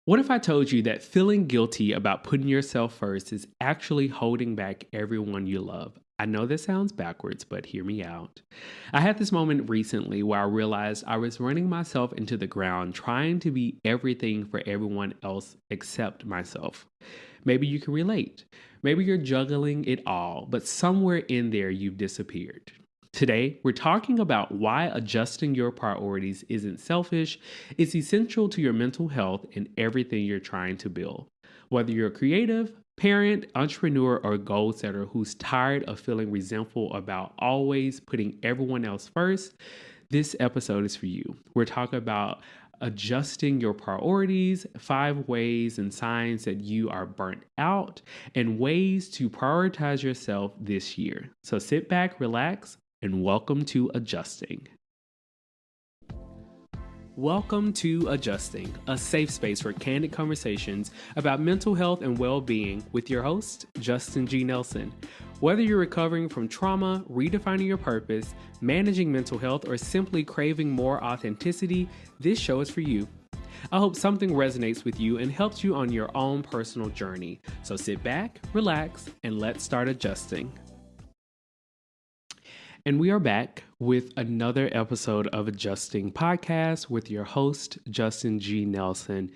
What if I told you that feeling guilty about putting yourself first is actually holding back everyone you love? I know this sounds backwards, but hear me out. I had this moment recently where I realized I was running myself into the ground trying to be everything for everyone else except myself. Maybe you can relate. Maybe you're juggling it all, but somewhere in there you've disappeared. Today, we're talking about why adjusting your priorities isn't selfish, it's essential to your mental health and everything you're trying to build. Whether you're a creative, parent, entrepreneur, or goal setter who's tired of feeling resentful about always putting everyone else first, this episode is for you. We're talking about adjusting your priorities, 5 ways and signs that you are burnt out, and ways to prioritize yourself this year. So sit back, relax, and welcome to Adjusting. Welcome to Adjusting, a safe space for candid conversations about mental health and well being with your host, Justin G. Nelson. Whether you're recovering from trauma, redefining your purpose, managing mental health, or simply craving more authenticity, this show is for you. I hope something resonates with you and helps you on your own personal journey. So sit back, relax, and let's start adjusting. And we are back with another episode of Adjusting Podcast with your host, Justin G. Nelson.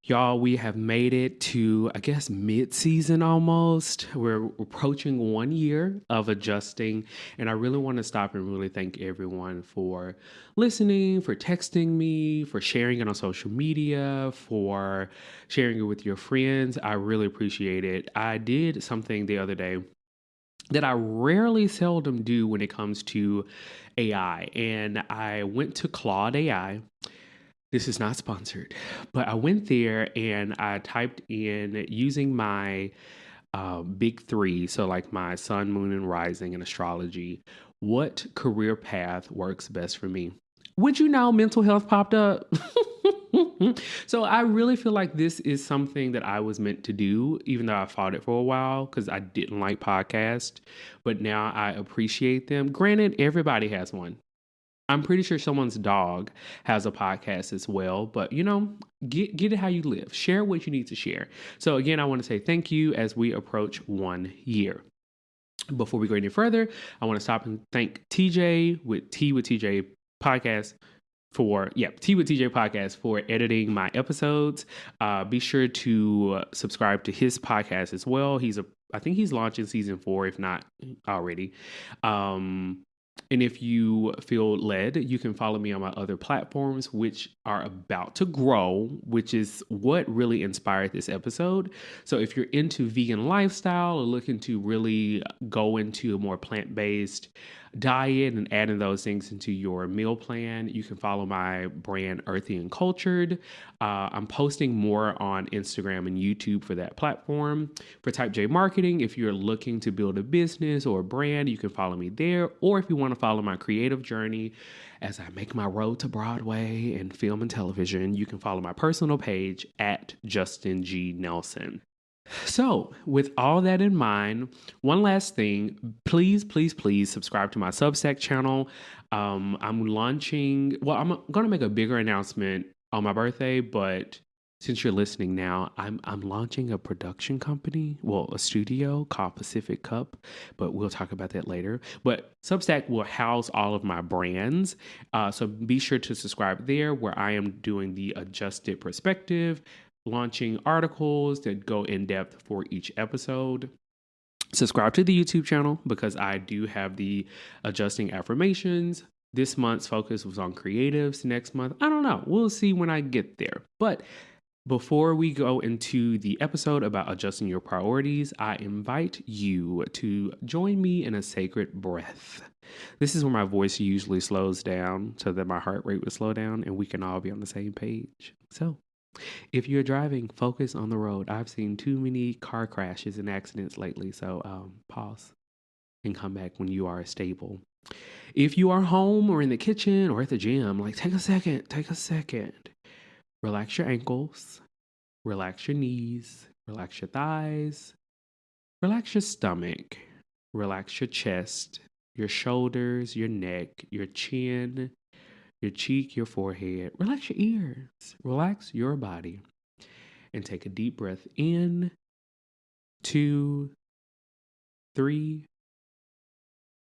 Y'all, we have made it to, I guess, mid-season almost. We're approaching 1 year of adjusting, and I really want to stop and really thank everyone for listening, for texting me, for sharing it on social media, for sharing it with your friends. I really appreciate it. I did something the other day that I rarely seldom do when it comes to AI. And I went to Claude AI. This is not sponsored, but I went there and I typed in using my big three. So, like my sun, moon, and rising in astrology, what career path works best for me? Would you know mental health popped up? So I really feel like this is something that I was meant to do, even though I fought it for a while because I didn't like podcasts, but now I appreciate them. Granted, everybody has one. I'm pretty sure someone's dog has a podcast as well, but get it how you live. Share what you need to share. So again, I want to say thank you as we approach 1 year. Before we go any further, I want to stop and thank TJ with TJ podcast Tea with TJ podcast for editing my episodes. Be sure to subscribe to his podcast as well. I think he's launching season 4, if not already. And if you feel led, you can follow me on my other platforms, which are about to grow, which is what really inspired this episode. So if you're into vegan lifestyle or looking to really go into a more plant-based diet and adding those things into your meal plan, you can follow my brand Earthy and Cultured. I'm posting more on Instagram and YouTube for that platform. For Type J Marketing, if you're looking to build a business or a brand, you can follow me there. Or if you want to follow my creative journey as I make my road to Broadway and film and television, you can follow my personal page at Justin G. Nelson. So, with all that in mind, one last thing, please subscribe to my Substack channel. I'm launching, I'm going to make a bigger announcement on my birthday, but since you're listening now, I'm launching a production company, a studio called Pacific Cup, but we'll talk about that later. But Substack will house all of my brands, so be sure to subscribe there where I am doing the adjusted perspective, launching articles that go in depth for each episode. Subscribe to the YouTube channel because I do have the adjusting affirmations. This month's focus was on creatives. Next month, I don't know. We'll see when I get there. But before we go into the episode about adjusting your priorities, I invite you to join me in a sacred breath. This is where my voice usually slows down so that my heart rate will slow down and we can all be on the same page. So, if you're driving, focus on the road. I've seen too many car crashes and accidents lately, so pause and come back when you are stable. If you are home or in the kitchen or at the gym, take a second. Relax your ankles, relax your knees, relax your thighs, relax your stomach, relax your chest, your shoulders, your neck, your chin, your cheek, your forehead. Relax your ears. Relax your body. and take a deep breath in. 2, 3,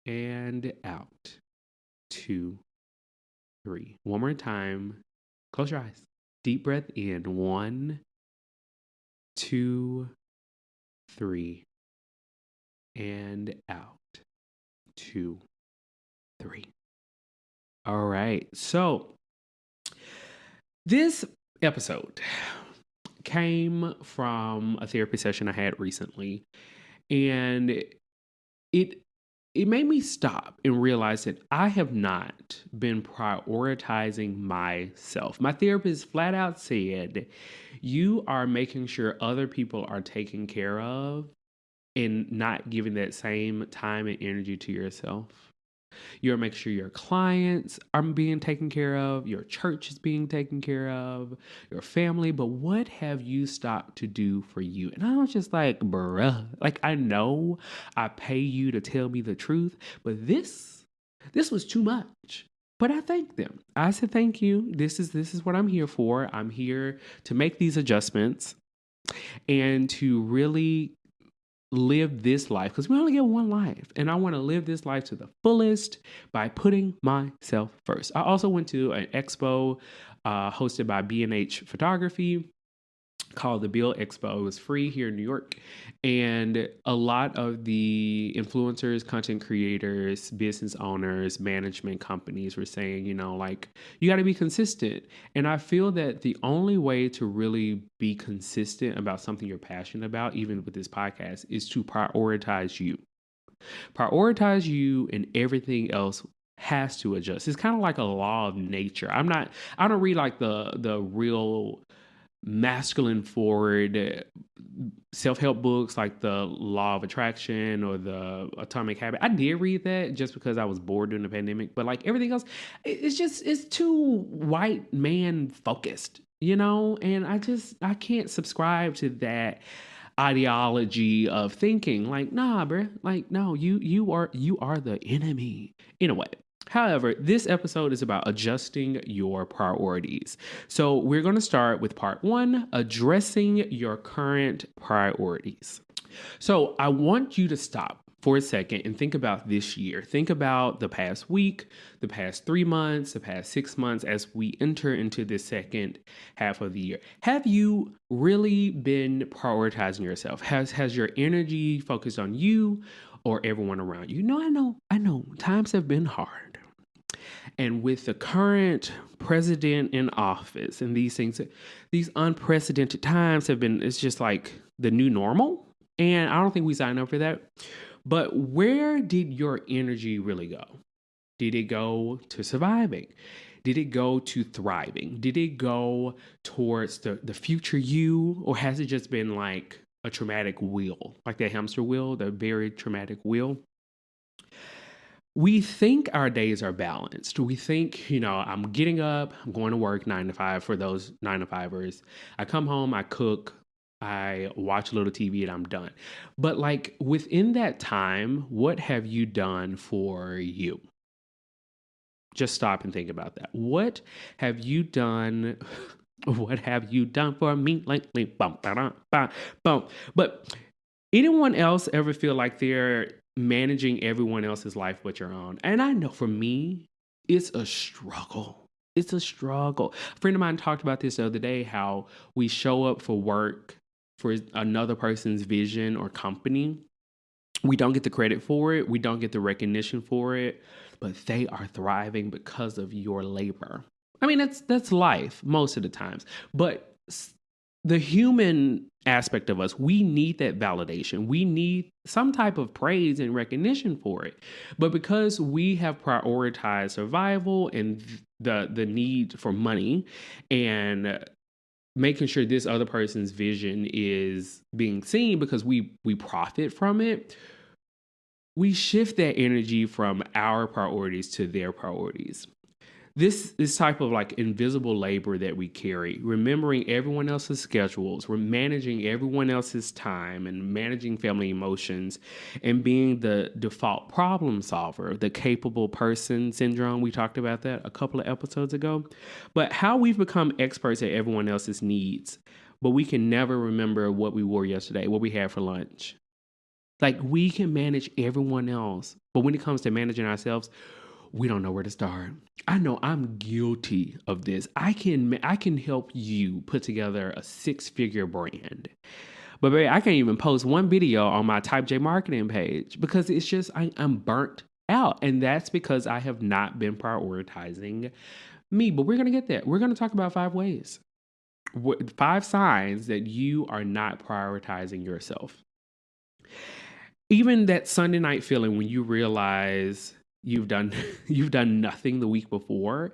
and out. 2, 3. One more time. Close your eyes. Deep breath in. 1, 2, 3, and out. 2, 3. All right. So this episode came from a therapy session I had recently, and it made me stop and realize that I have not been prioritizing myself. My therapist flat out said, you are making sure other people are taken care of and not giving that same time and energy to yourself. You're making sure your clients are being taken care of, your church is being taken care of, your family, but what have you stopped to do for you? And I was just like, bruh, like I know I pay you to tell me the truth, but this was too much. But I thanked them. I said, thank you. This is what I'm here for. I'm here to make these adjustments and to really live this life, because we only get one life, and I want to live this life to the fullest by putting myself first. I also went to an expo hosted by B&H Photography called the Bill Expo. It was free here in New York, and a lot of the influencers, content creators, business owners, management companies were saying, you know, like, you got to be consistent. And I feel that the only way to really be consistent about something you're passionate about, even with this podcast, is to prioritize you. Prioritize you, and everything else has to adjust. It's kind of like a law of nature. I don't read like the real masculine forward self-help books like the Law of Attraction or the Atomic Habit. I did read that just because I was bored during the pandemic, but like everything else, it's too white man focused, you know? And I can't subscribe to that ideology of thinking. Like, nah, bruh. Like, no, you are the enemy in a way. However, this episode is about adjusting your priorities. So we're going to start with part 1, addressing your current priorities. So I want you to stop for a second and think about this year. Think about the past week, the past 3 months, the past 6 months as we enter into the second half of the year. Have you really been prioritizing yourself? Has your energy focused on you or everyone around you? I know. Times have been hard. And with the current president in office and these things, these unprecedented times it's just like the new normal. And I don't think we signed up for that. But where did your energy really go? Did it go to surviving? Did it go to thriving? Did it go towards the future you? Or has it just been like a traumatic wheel, like that hamster wheel, the very traumatic wheel? We think our days are balanced. We think, I'm getting up, I'm going to work 9 to 5 for those 9 to 5ers. I come home, I cook, I watch a little TV, and I'm done. But like within that time, what have you done for you? Just stop and think about that. What have you done? What have you done for me lately? Bum, ba-dum, ba, bum. But anyone else ever feel like they're managing everyone else's life but your own? And I know for me, it's a struggle. It's a struggle. A friend of mine talked about this the other day, how we show up for work for another person's vision or company. We don't get the credit for it. We don't get the recognition for it, but they are thriving because of your labor. I mean, that's life most of the times, but the human aspect of us, we need that validation. We need some type of praise and recognition for it. But because we have prioritized survival and the need for money and making sure this other person's vision is being seen because we profit from it, we shift that energy from our priorities to their priorities. This type of like invisible labor that we carry, remembering everyone else's schedules, we're managing everyone else's time and managing family emotions and being the default problem solver, the capable person syndrome. We talked about that a couple of episodes ago. But how we've become experts at everyone else's needs, but we can never remember what we wore yesterday, what we had for lunch. Like, we can manage everyone else, but when it comes to managing ourselves, we don't know where to start. I know I'm guilty of this. I can help you put together a 6-figure brand. But baby, I can't even post one video on my Type J marketing page because it's just I'm burnt out. And that's because I have not been prioritizing me. But we're gonna get there. We're gonna talk about 5 ways. 5 signs that you are not prioritizing yourself. Even that Sunday night feeling when you realize you've done you've done nothing the week before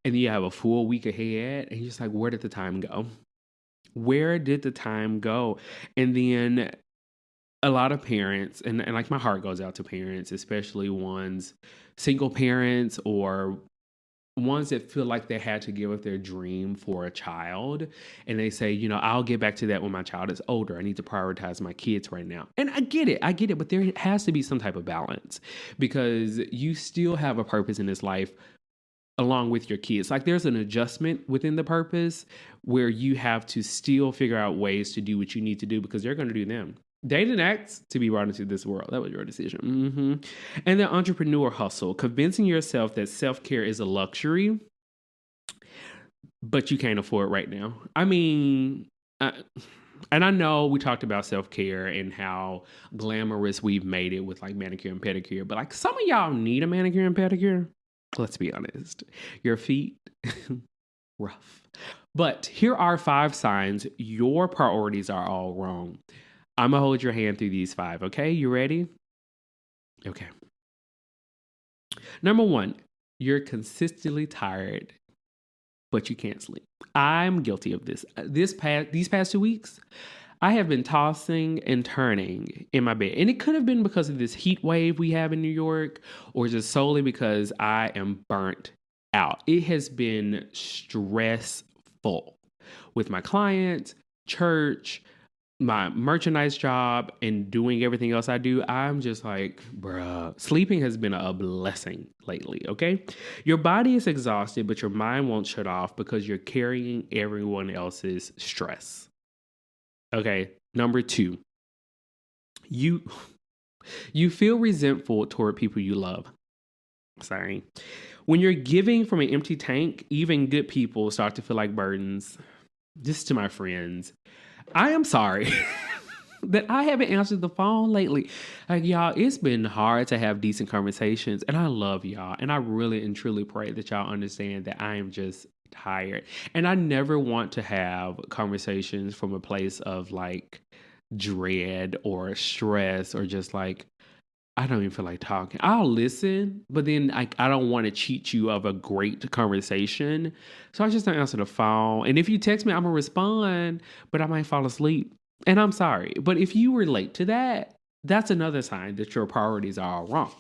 and you have a full week ahead and you're just like, where did the time go? Where did the time go? And then a lot of parents, and like my heart goes out to parents, especially ones, single parents or ones that feel like they had to give up their dream for a child. And they say, I'll get back to that when my child is older. I need to prioritize my kids right now. And I get it. But there has to be some type of balance because you still have a purpose in this life along with your kids. Like there's an adjustment within the purpose where you have to still figure out ways to do what you need to do because they're going to do them. They didn't ask to be brought into this world. That was your decision. And the entrepreneur hustle, convincing yourself that self-care is a luxury, but you can't afford it right now. I mean, and I know we talked about self-care and how glamorous we've made it with like manicure and pedicure, but like some of y'all need a manicure and pedicure. Let's be honest. Your feet, rough. But here are 5 signs your priorities are all wrong. I'm going to hold your hand through these 5, okay? You ready? Okay. Number 1, you're consistently tired, but you can't sleep. I'm guilty of this. These past 2 weeks, I have been tossing and turning in my bed. And it could have been because of this heat wave we have in New York, or just solely because I am burnt out. It has been stressful with my clients, church, my merchandise job, and doing everything else I do. I'm just like, bruh, sleeping has been a blessing lately, okay? Your body is exhausted, but your mind won't shut off because you're carrying everyone else's stress. Okay, number 2, you feel resentful toward people you love. Sorry. When you're giving from an empty tank, even good people start to feel like burdens. Just to my friends, I am sorry that I haven't answered the phone lately. Like, y'all, it's been hard to have decent conversations, and I love y'all, and I really and truly pray that y'all understand that I am just tired. And I never want to have conversations from a place of like dread or stress or just like, I don't even feel like talking. I'll listen, but then I don't want to cheat you of a great conversation. So I just don't answer the phone. And if you text me, I'm going to respond, but I might fall asleep. And I'm sorry. But if you relate to that, that's another sign that your priorities are all wrong.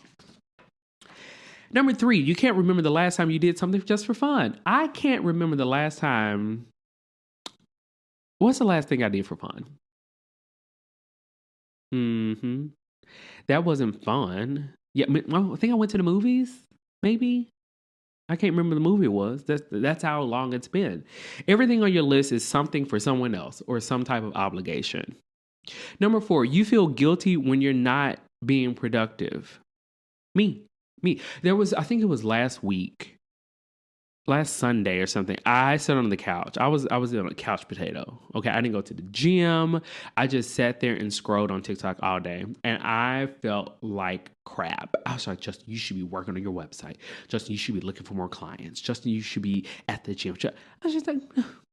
Number 3, you can't remember the last time you did something just for fun. I can't remember the last time. What's the last thing I did for fun? That wasn't fun. Yeah, I think I went to the movies, maybe. I can't remember the movie it was. That's how long it's been. Everything on your list is something for someone else or some type of obligation. Number 4, you feel guilty when you're not being productive. Me. I think it was last Sunday or something. I sat on the couch. I was on a couch potato. Okay, I didn't go to the gym. I just sat there and scrolled on TikTok all day, and I felt like crap. I was like, Justin, you should be working on your website. Justin, you should be looking for more clients. Justin, you should be at the gym. I was just like,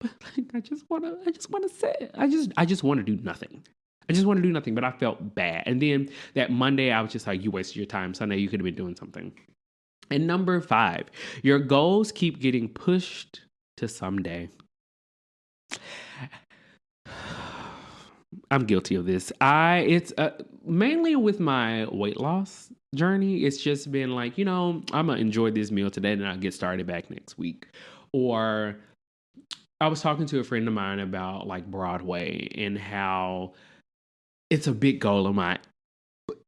but like, I just want to sit. I just want to do nothing. I just want to do nothing, but I felt bad. And then that Monday, I was just like, you wasted your time. Sunday, you could have been doing something. And number 5, your goals keep getting pushed to someday. I'm guilty of this. It's mainly with my weight loss journey. It's just been like, I'm going to enjoy this meal today and I'll get started back next week. Or I was talking to a friend of mine about like Broadway and how it's a big goal of mine.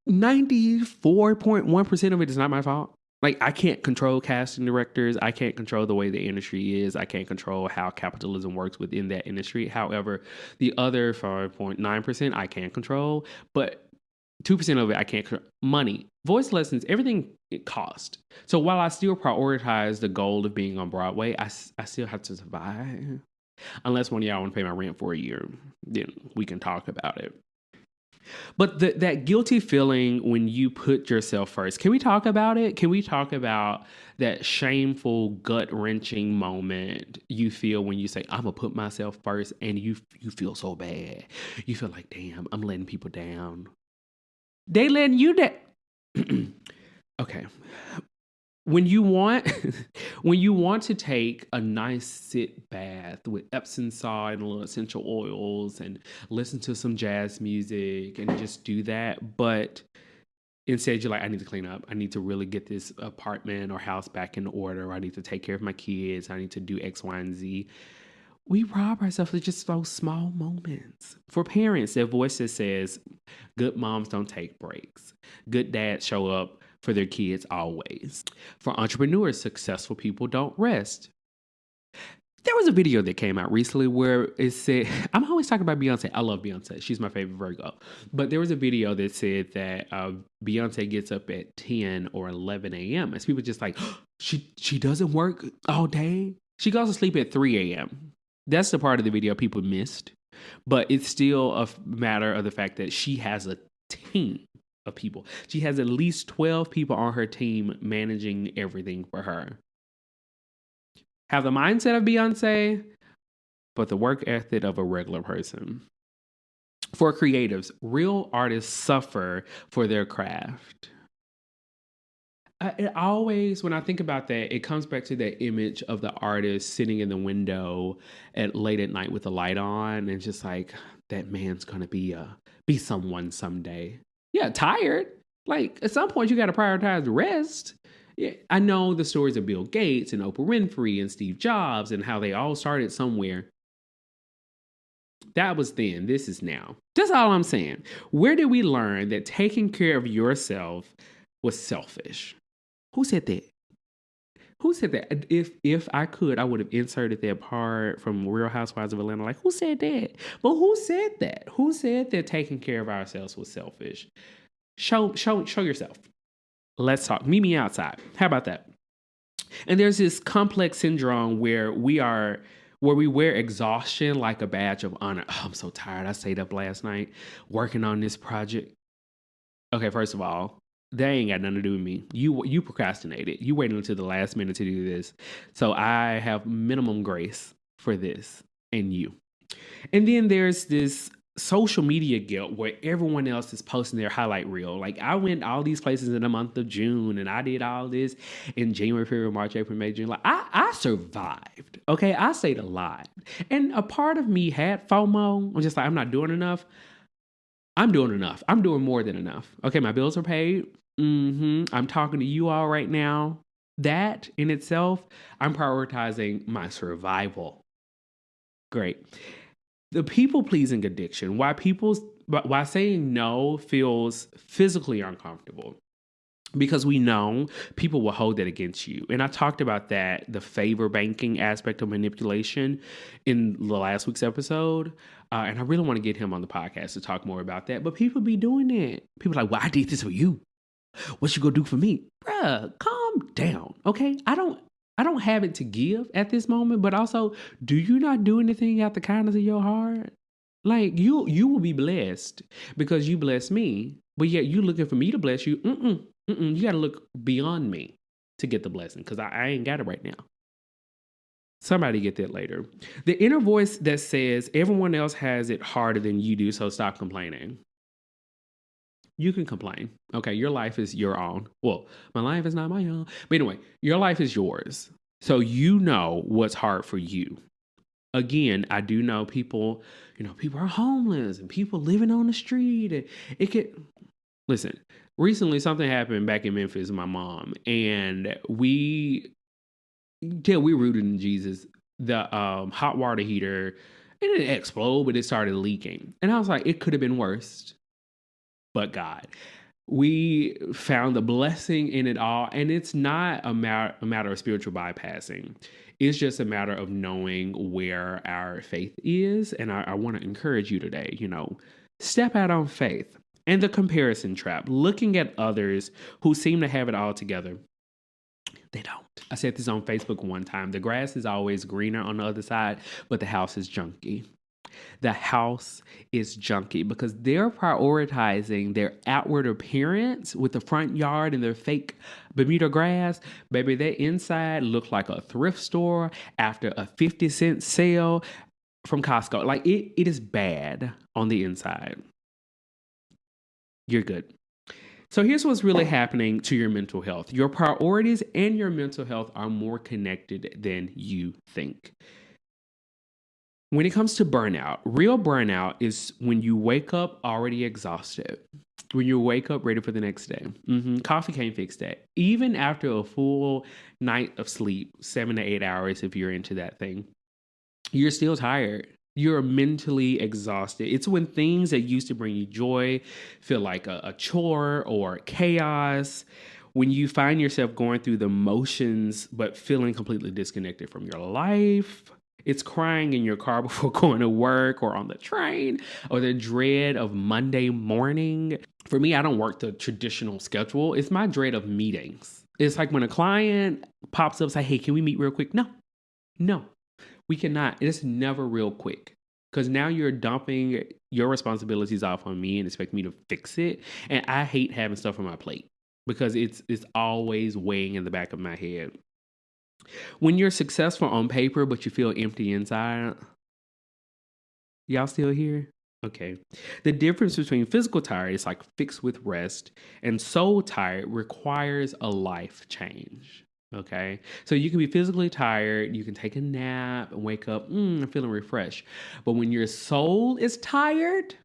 94.1% of it is not my fault. Like, I can't control casting directors. I can't control the way the industry is. I can't control how capitalism works within that industry. However, the other 5.9% I can control, but 2% of it I can't control. Money, voice lessons, everything it cost. So while I still prioritize the goal of being on Broadway, I still have to survive. Unless one of y'all want to pay my rent for a year, then we can talk about it. But that guilty feeling when you put yourself first, can we talk about it? Can we talk about that shameful, gut wrenching moment you feel when you say, "I'm gonna put myself first," and you feel so bad. You feel like, damn, I'm letting people down. They letting you down. Okay. When you want when you want to take a nice sit bath with Epsom salt and a little essential oils and listen to some jazz music and just do that, but instead you're like, I need to clean up. I need to really get this apartment or house back in order. I need to take care of my kids. I need to do X, Y, and Z. We rob ourselves of just those small moments. For parents, their voice that says, good moms don't take breaks. Good dads show up for their kids always. For entrepreneurs, successful people don't rest. There was a video that came out recently where it said, I'm always talking about Beyonce. I love Beyonce. She's my favorite Virgo. But there was a video that said that Beyonce gets up at 10 or 11 a.m. And people just like, she doesn't work all day. She goes to sleep at 3 a.m. That's the part of the video people missed. But it's still a matter of the fact that she has a team of people. She has at least 12 people on her team managing everything for her. Have the mindset of Beyonce, but the work ethic of a regular person. For creatives, real artists suffer for their craft. It always, when I think about that, it comes back to that image of the artist sitting in the window at late at night with the light on, and just like, that man's gonna be someone someday. Yeah, tired. Like, at some point, you got to prioritize rest. Yeah, I know the stories of Bill Gates and Oprah Winfrey and Steve Jobs and how they all started somewhere. That was then. This is now. That's all I'm saying. Where did we learn that taking care of yourself was selfish? Who said that? Who said that? If I could, I would have inserted that part from Real Housewives of Atlanta. Like, who said that? But who said that? Who said that taking care of ourselves was selfish? Show yourself. Let's talk. Meet me outside. How about that? And there's this complex syndrome where we wear exhaustion like a badge of honor. Oh, I'm so tired. I stayed up last night working on this project. Okay, first of all, that ain't got nothing to do with me. You procrastinated. You waited until the last minute to do this. So I have minimum grace for this and you. And then there's this social media guilt where everyone else is posting their highlight reel. Like, I went all these places in the month of June and I did all this in January, February, March, April, May, June. Like, I survived. Okay. I stayed alive. And a part of me had FOMO. I'm just like, I'm not doing enough. I'm doing enough. I'm doing more than enough. Okay. My bills are paid. I'm talking to you all right now. That in itself, I'm prioritizing my survival. Great. The people-pleasing addiction, why saying no feels physically uncomfortable. Because we know people will hold that against you. And I talked about that, the favor banking aspect of manipulation in the last week's episode. And I really want to get him on the podcast to talk more about that. But people be doing it. People are like, well, I did this for you. What you gonna do for me? Bruh, calm down, okay? I don't have it to give at this moment, but also, do you not do anything out the kindness of your heart? Like, you will be blessed because you bless me, but yet you looking for me to bless you. You got to look beyond me to get the blessing because I ain't got it right now. Somebody get that later. The inner voice that says everyone else has it harder than you do, so stop complaining. You can complain. Okay, your life is your own. Well, my life is not my own. But anyway, your life is yours. So you know what's hard for you. Again, I do know people, people are homeless and people living on the street. And it could, listen, recently something happened back in Memphis with my mom. And we rooted in Jesus. The hot water heater, it didn't explode, but it started leaking. And I was like, it could have been worse. But God. We found the blessing in it all. And it's not a matter of spiritual bypassing. It's just a matter of knowing where our faith is. And I want to encourage you today, step out on faith and the comparison trap, looking at others who seem to have it all together. They don't. I said this on Facebook one time. The grass is always greener on the other side, but the house is junky. The house is junky because they're prioritizing their outward appearance with the front yard and their fake Bermuda grass. Baby, their inside look like a thrift store after a 50-cent sale from Costco. Like it is bad on the inside. You're good. So here's what's really happening to your mental health. Your priorities and your mental health are more connected than you think. When it comes to burnout, real burnout is when you wake up already exhausted, when you wake up ready for the next day. Coffee can't fix that. Even after a full night of sleep, 7 to 8 hours, if you're into that thing, you're still tired. You're mentally exhausted. It's when things that used to bring you joy feel like a chore or chaos. When you find yourself going through the motions, but feeling completely disconnected from your life. It's crying in your car before going to work or on the train, or the dread of Monday morning. For me, I don't work the traditional schedule. It's my dread of meetings. It's like when a client pops up and say, hey, can we meet real quick? No, we cannot. It's never real quick. Because now you're dumping your responsibilities off on me and expect me to fix it. And I hate having stuff on my plate because it's always weighing in the back of my head. When you're successful on paper, but you feel empty inside, y'all still here? Okay. The difference between physical tired is like fixed with rest, and soul tired requires a life change. Okay. So you can be physically tired, you can take a nap and wake up, I'm feeling refreshed. But when your soul is tired,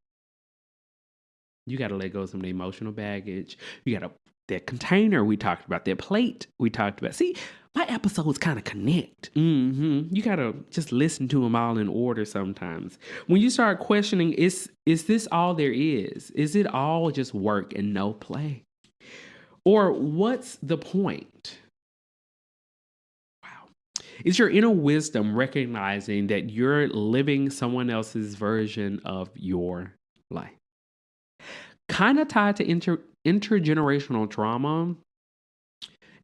you got to let go of some of the emotional baggage. You got to, that container we talked about, that plate we talked about. See, my episodes kind of connect. You got to just listen to them all in order sometimes. When you start questioning, is this all there is? Is it all just work and no play? Or what's the point? Wow. It's your inner wisdom recognizing that you're living someone else's version of your life. Kind of tied to intergenerational trauma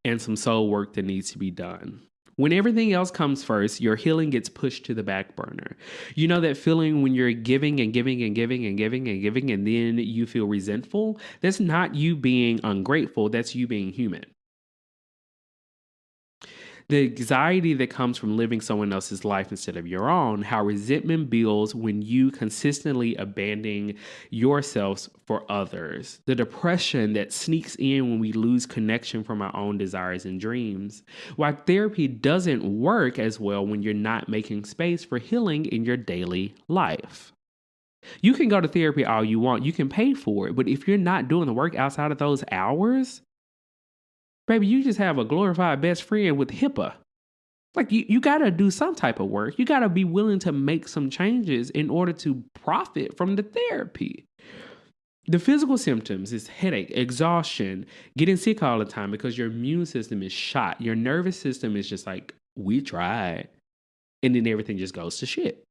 and some soul work that needs to be done. When everything else comes first, your healing gets pushed to the back burner. You know that feeling when you're giving and giving and giving and giving and giving, and then you feel resentful? That's not you being ungrateful. That's you being human. The anxiety that comes from living someone else's life instead of your own, how resentment builds when you consistently abandon yourselves for others, the depression that sneaks in when we lose connection from our own desires and dreams, why therapy doesn't work as well when you're not making space for healing in your daily life. You can go to therapy all you want, you can pay for it, but if you're not doing the work outside of those hours, baby, you just have a glorified best friend with HIPAA. Like you got to do some type of work. You got to be willing to make some changes in order to profit from the therapy. The physical symptoms is headache, exhaustion, getting sick all the time because your immune system is shot. Your nervous system is just like, we tried. And then everything just goes to shit.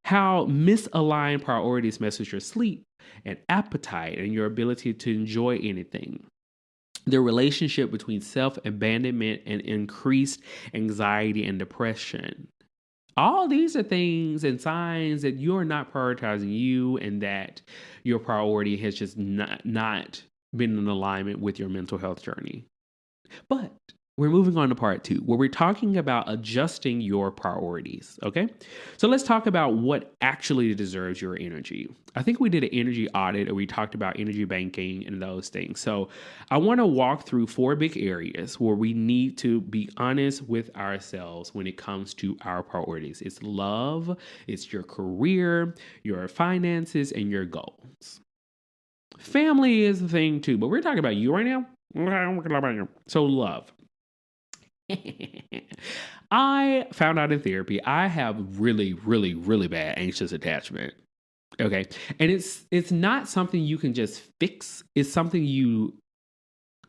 How misaligned priorities mess with your sleep and appetite and your ability to enjoy anything. The relationship between self-abandonment and increased anxiety and depression. All these are things and signs that you're not prioritizing you and that your priority has just not been in alignment with your mental health journey. But we're moving on to part 2, where we're talking about adjusting your priorities, okay? So let's talk about what actually deserves your energy. I think we did an energy audit, and we talked about energy banking and those things. So I want to walk through 4 big areas where we need to be honest with ourselves when it comes to our priorities. It's love, it's your career, your finances, and your goals. Family is the thing too, but we're talking about you right now. So love. I found out in therapy, I have really, really, really bad anxious attachment. Okay. And it's not something you can just fix. It's something you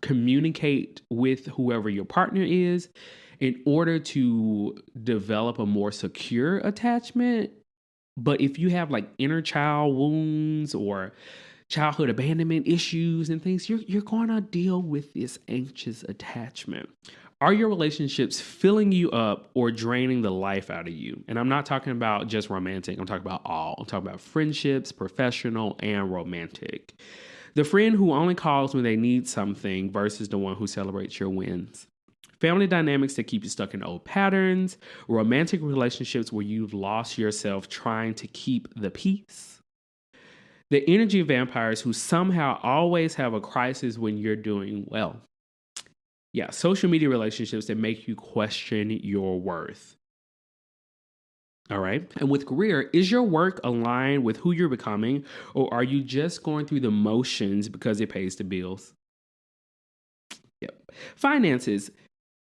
communicate with whoever your partner is in order to develop a more secure attachment. But if you have like inner child wounds or childhood abandonment issues and things, you're going to deal with this anxious attachment. Are your relationships filling you up or draining the life out of you? And I'm not talking about just romantic. I'm talking about all. I'm talking about friendships, professional, and romantic. The friend who only calls when they need something versus the one who celebrates your wins. Family dynamics that keep you stuck in old patterns, romantic relationships where you've lost yourself trying to keep the peace. The energy vampires who somehow always have a crisis when you're doing well. Yeah, social media relationships that make you question your worth. All right. And with career, is your work aligned with who you're becoming, or are you just going through the motions because it pays the bills? Yep. Finances.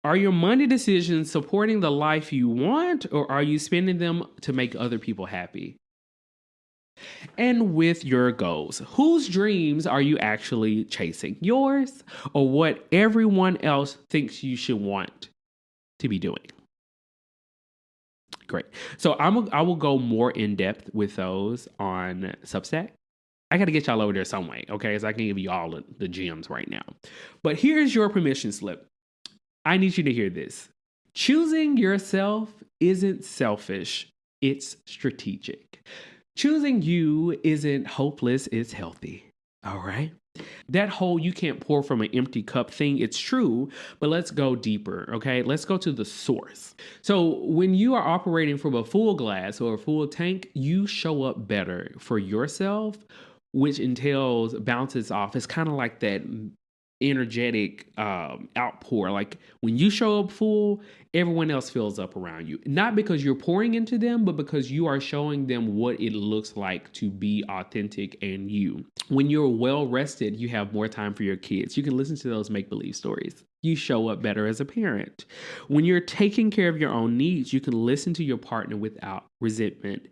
Are your money decisions supporting the life you want, or are you spending them to make other people happy? And with your goals, whose dreams are you actually chasing? Yours or what everyone else thinks you should want to be doing? Great. So I will go more in depth with those on Substack. I got to get y'all over there some way, okay? So I can give you all the gems right now. But here's your permission slip. I need you to hear this. Choosing yourself isn't selfish, it's strategic. Choosing you isn't hopeless, it's healthy. All right? That whole you can't pour from an empty cup thing, it's true, but let's go deeper, okay? Let's go to the source. So when you are operating from a full glass or a full tank, you show up better for yourself, which entails bounces off. It's kind of like that energetic outpour. Like when you show up full, everyone else fills up around you. Not because you're pouring into them, but because you are showing them what it looks like to be authentic and you. When you're well rested, you have more time for your kids. You can listen to those make-believe stories. You show up better as a parent. When you're taking care of your own needs, you can listen to your partner without resentment.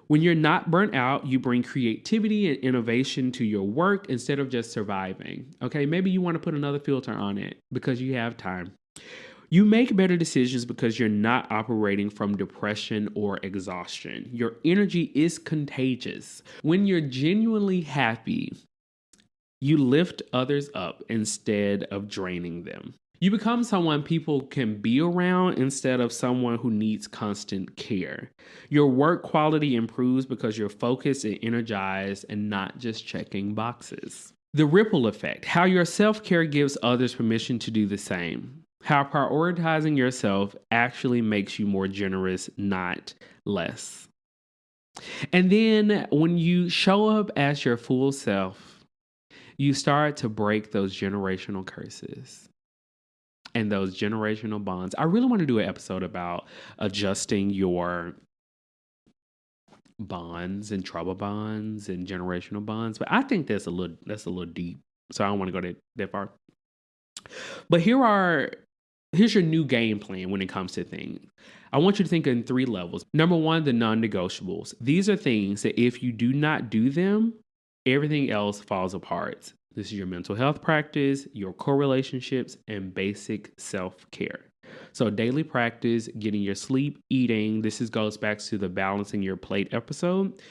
When you're not burnt out, you bring creativity and innovation to your work instead of just surviving. Okay, maybe you want to put another filter on it because you have time. You make better decisions because you're not operating from depression or exhaustion. Your energy is contagious. When you're genuinely happy, you lift others up instead of draining them. You become someone people can be around instead of someone who needs constant care. Your work quality improves because you're focused and energized and not just checking boxes. The ripple effect, how your self-care gives others permission to do the same. How prioritizing yourself actually makes you more generous, not less. And then when you show up as your full self, you start to break those generational curses and those generational bonds. I really want to do an episode about adjusting your bonds and trouble bonds and generational bonds, but I think that's a little deep. So I don't want to go that far. But here's your new game plan when it comes to things. I want you to think in 3 levels. Number 1, the non-negotiables. These are things that if you do not do them, everything else falls apart. This is your mental health practice, your core relationships, and basic self-care. So daily practice, getting your sleep, eating. This goes back to the balancing your plate episode.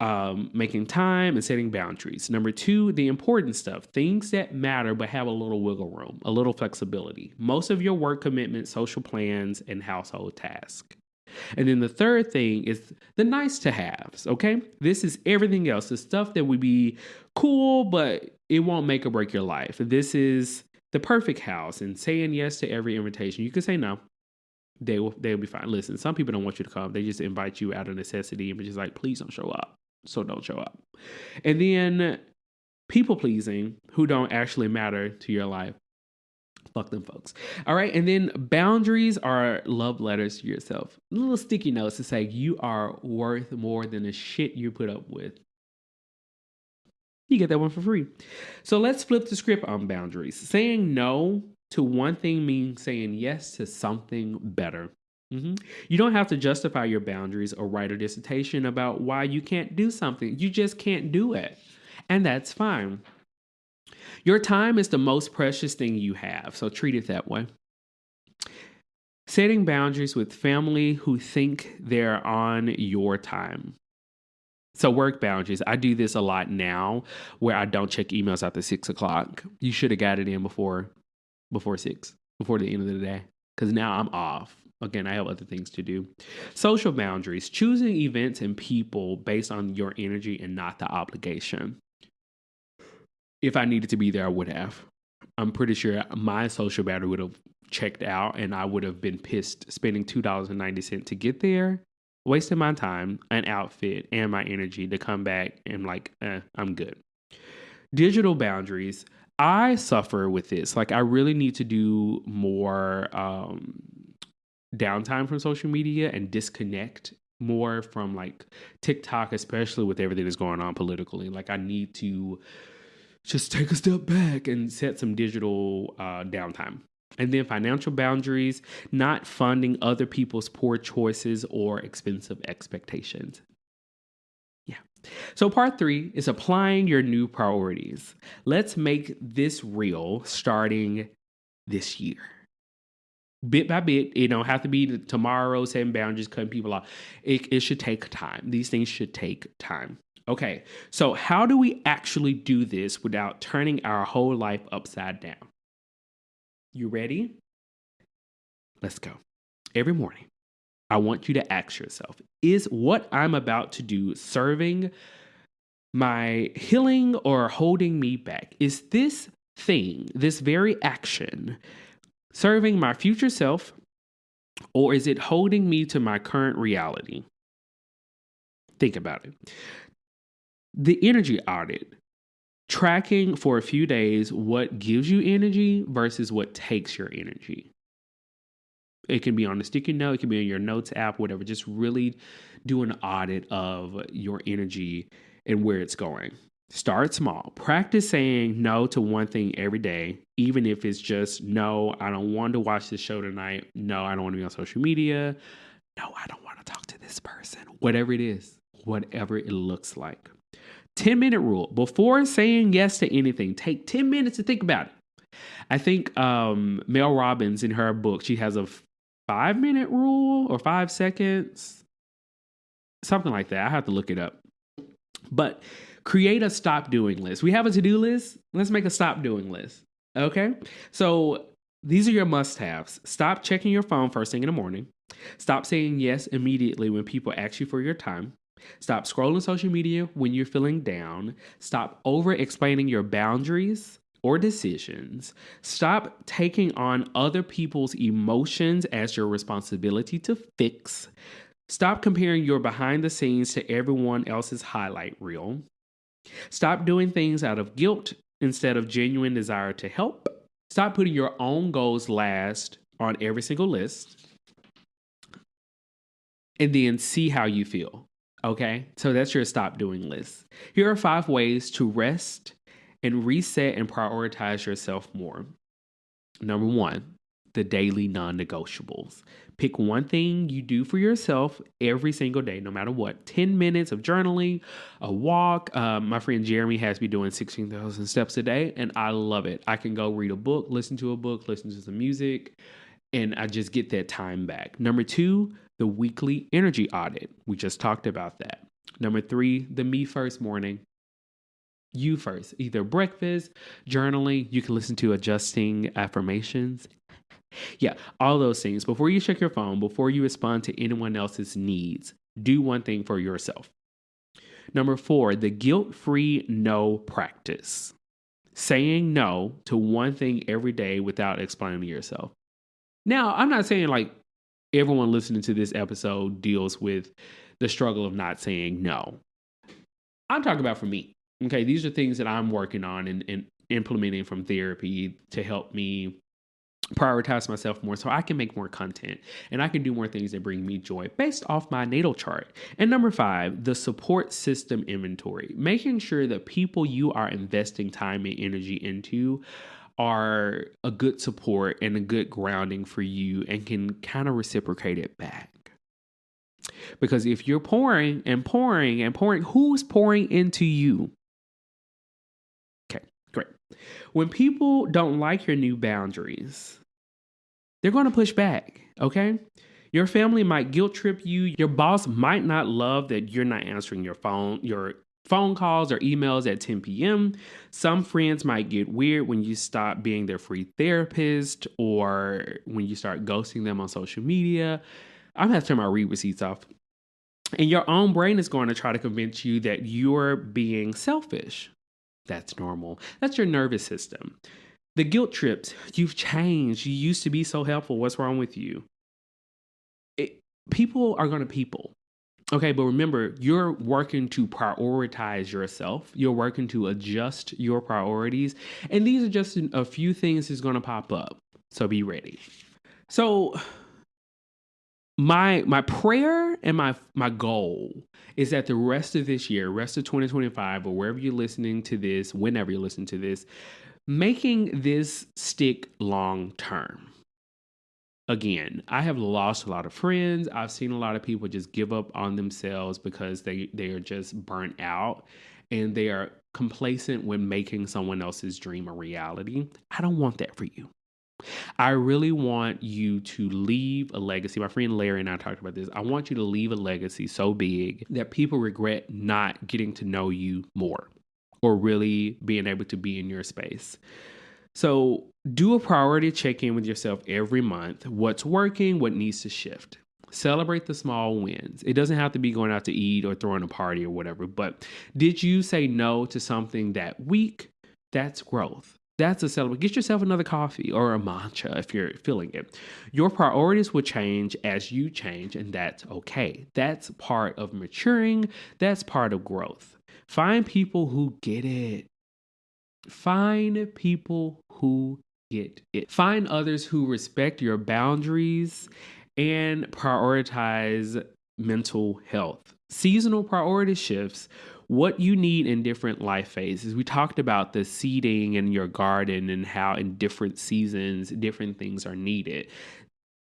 Making time and setting boundaries. Number 2, the important stuff, things that matter but have a little wiggle room, a little flexibility. Most of your work commitments, social plans, and household tasks. And then the third thing is the nice to haves, okay? This is everything else, the stuff that would be cool, but it won't make or break your life. This is the perfect house and saying yes to every invitation. You can say no. They'll be fine. Listen, some people don't want you to come. They just invite you out of necessity and be just like, please don't show up. So don't show up. And then people pleasing who don't actually matter to your life. Fuck them folks. All right. And then boundaries are love letters to yourself. Little sticky notes to say you are worth more than the shit you put up with. You get that one for free. So let's flip the script on boundaries. Saying no to one thing means saying yes to something better. Mhm. You don't have to justify your boundaries or write a dissertation about why you can't do something. You just can't do it. And that's fine. Your time is the most precious thing you have, so treat it that way. Setting boundaries with family who think they're on your time. So work boundaries. I do this a lot now where I don't check emails after 6 o'clock. You should have got it in before 6, before the end of the day. Because now I'm off. Again, I have other things to do. Social boundaries. Choosing events and people based on your energy and not the obligation. If I needed to be there, I would have. I'm pretty sure my social battery would have checked out and I would have been pissed spending $2.90 to get there, wasting my time, an outfit, and my energy to come back and I'm good. Digital boundaries. I suffer with this. Like, I really need to do more downtime from social media and disconnect more from like TikTok, especially with everything that's going on politically. Like, I need to just take a step back and set some digital downtime. And then financial boundaries, not funding other people's poor choices or expensive expectations. Yeah. So part 3 is applying your new priorities. Let's make this real starting this year. Bit by bit, it don't have to be tomorrow, setting boundaries, cutting people off. It should take time. These things should take time. Okay, so how do we actually do this without turning our whole life upside down? You ready? Let's go. Every morning, I want you to ask yourself, is what I'm about to do serving my healing or holding me back? Is this thing, this very action, serving my future self, or is it holding me to my current reality? Think about it. The energy audit, tracking for a few days what gives you energy versus what takes your energy. It can be on a sticky note, it can be on your notes app, whatever. Just really do an audit of your energy and where it's going. Start small. Practice saying no to one thing every day, even if it's just, no, I don't want to watch this show tonight. No, I don't want to be on social media. No, I don't want to talk to this person. Whatever it is, whatever it looks like. 10-minute rule. Before saying yes to anything, take 10 minutes to think about it. I think Mel Robbins in her book, she has a 5-minute rule or 5 seconds, something like that. I have to look it up. But create a stop doing list. We have a to-do list. Let's make a stop doing list. Okay. So these are your must-haves. Stop checking your phone first thing in the morning. Stop saying yes immediately when people ask you for your time. Stop scrolling social media when you're feeling down. Stop over-explaining your boundaries or decisions. Stop taking on other people's emotions as your responsibility to fix. Stop comparing your behind the scenes to everyone else's highlight reel. Stop doing things out of guilt instead of genuine desire to help. Stop putting your own goals last on every single list. And then see how you feel. Okay, so that's your stop doing list. Here are 5 ways to rest and reset and prioritize yourself more. Number 1, the daily non-negotiables. Pick one thing you do for yourself every single day, no matter what. 10 minutes of journaling, a walk. My friend Jeremy has me doing 16,000 steps a day, and I love it. I can go read a book, listen to some music, and I just get that time back. Number 2, the weekly energy audit. We just talked about that. Number 3, the me first morning. You first. Either breakfast, journaling. You can listen to adjusting affirmations. Yeah, all those things. Before you check your phone, before you respond to anyone else's needs, do one thing for yourself. Number 4, the guilt-free no practice. Saying no to one thing every day without explaining to yourself. Now, I'm not saying like everyone listening to this episode deals with the struggle of not saying no. I'm talking about for me. Okay, these are things that I'm working on and implementing from therapy to help me prioritize myself more so I can make more content and I can do more things that bring me joy based off my natal chart. And number 5, the support system inventory, making sure that people you are investing time and energy into are a good support and a good grounding for you and can kind of reciprocate it back. Because if you're pouring and pouring and pouring, who's pouring into you? Okay, great. When people don't like your new boundaries, they're going to push back, okay? Your family might guilt trip you. Your boss might not love that you're not answering your phone calls or emails at 10 p.m. Some friends might get weird when you stop being their free therapist or when you start ghosting them on social media. I'm going to turn my read receipts off. And your own brain is going to try to convince you that you're being selfish. That's normal. That's your nervous system. The guilt trips. You've changed. You used to be so helpful. What's wrong with you? People are going to people. Okay, but remember, you're working to prioritize yourself. You're working to adjust your priorities. And these are just a few things that's going to pop up. So be ready. So my prayer and my goal is that the rest of this year, rest of 2025, or wherever you're listening to this, whenever you're listening to this, making this stick long term. Again, I have lost a lot of friends. I've seen a lot of people just give up on themselves because they are just burnt out and they are complacent with making someone else's dream a reality. I don't want that for you. I really want you to leave a legacy. My friend Larry and I talked about this. I want you to leave a legacy so big that people regret not getting to know you more or really being able to be in your space. So do a priority check-in with yourself every month. What's working, what needs to shift. Celebrate the small wins. It doesn't have to be going out to eat or throwing a party or whatever, but did you say no to something that week? That's growth. That's a celebration. Get yourself another coffee or a matcha if you're feeling it. Your priorities will change as you change, and that's okay. That's part of maturing. That's part of growth. Find people who get it. Find people who get it. Find others who respect your boundaries and prioritize mental health. Seasonal priority shifts what you need in different life phases. We talked about the seeding in your garden and how in different seasons, different things are needed.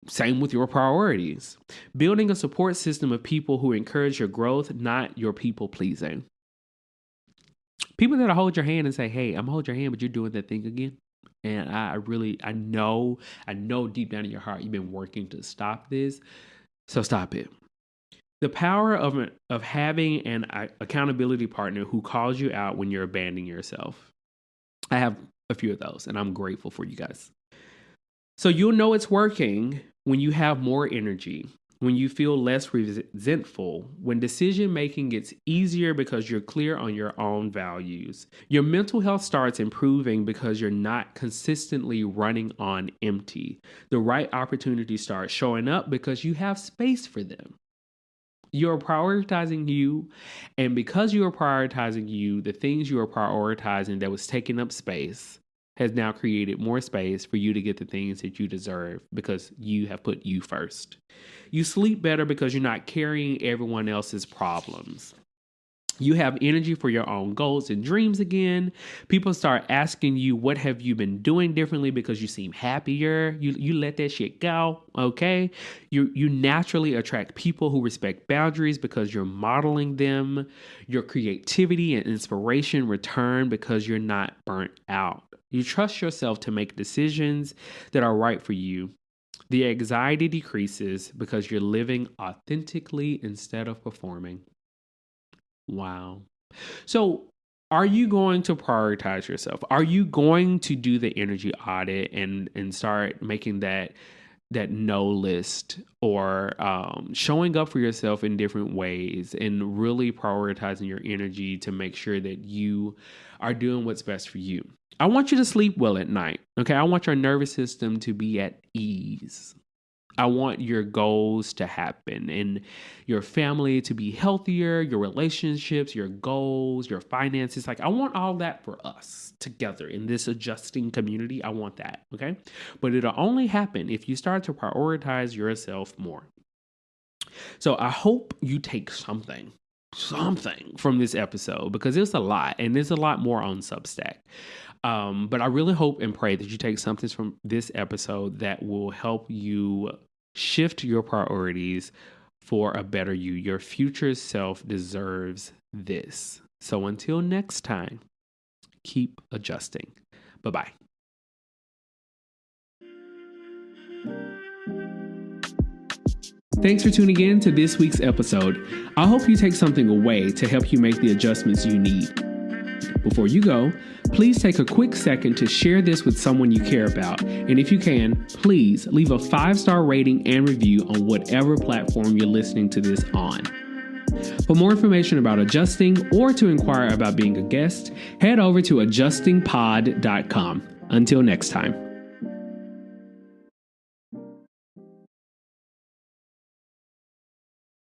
Same with your priorities. Building a support system of people who encourage your growth, not your people pleasing. People that'll hold your hand and say, hey, I'm gonna hold your hand, but you're doing that thing again. And I know deep down in your heart, you've been working to stop this. So stop it. The power of having an accountability partner who calls you out when you're abandoning yourself. I have a few of those, and I'm grateful for you guys. So you'll know it's working when you have more energy, when you feel less resentful, when decision making gets easier because you're clear on your own values. Your mental health starts improving because you're not consistently running on empty. The right opportunities start showing up because you have space for them. You're prioritizing you, and because you are prioritizing you, the things you are prioritizing that was taking up space has now created more space for you to get the things that you deserve because you have put you first. You sleep better because you're not carrying everyone else's problems. You have energy for your own goals and dreams again. People start asking you, what have you been doing differently because you seem happier? You let that shit go, okay? You naturally attract people who respect boundaries because you're modeling them. Your creativity and inspiration return because you're not burnt out. You trust yourself to make decisions that are right for you. The anxiety decreases because you're living authentically instead of performing. Wow. So, are you going to prioritize yourself? Are you going to do the energy audit and start making that no list or showing up for yourself in different ways and really prioritizing your energy to make sure that you are doing what's best for you? I want you to sleep well at night. Okay. I want your nervous system to be at ease. I want your goals to happen and your family to be healthier, your relationships, your goals, your finances. Like, I want all that for us together in this adjusting community. I want that. Okay. But it'll only happen if you start to prioritize yourself more. So I hope you take something from this episode because it's a lot and there's a lot more on Substack. But I really hope and pray that you take something from this episode that will help you shift your priorities for a better you. Your future self deserves this. So until next time, keep adjusting. Bye-bye. Thanks for tuning in to this week's episode. I hope you take something away to help you make the adjustments you need. Before you go, please take a quick second to share this with someone you care about. And if you can, please leave a 5-star rating and review on whatever platform you're listening to this on. For more information about adjusting or to inquire about being a guest, head over to adjustingpod.com. Until next time.